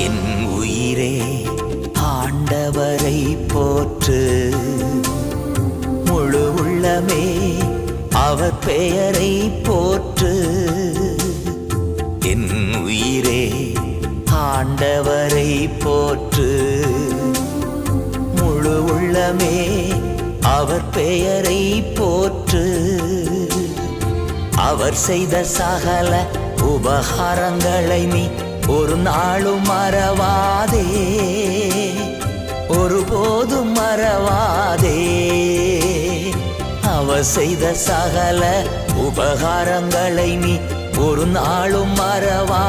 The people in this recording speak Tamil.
என் உயிரே ஆண்டவரை போற்று, முழு உள்ளமே அவர் பெயரை போற்று. என் உயிரே ஆண்டவரை போற்று, முழு உள்ளமே அவர் பெயரை போற்று. அவர் செய்த சகல உபகாரங்களை நீ ஒரு நாளும் மறவாதே, ஒருபோதும் மறவாதே. அவர் செய்த சகல உபகாரங்களை நீ ஒரு நாளும் மறவாதே.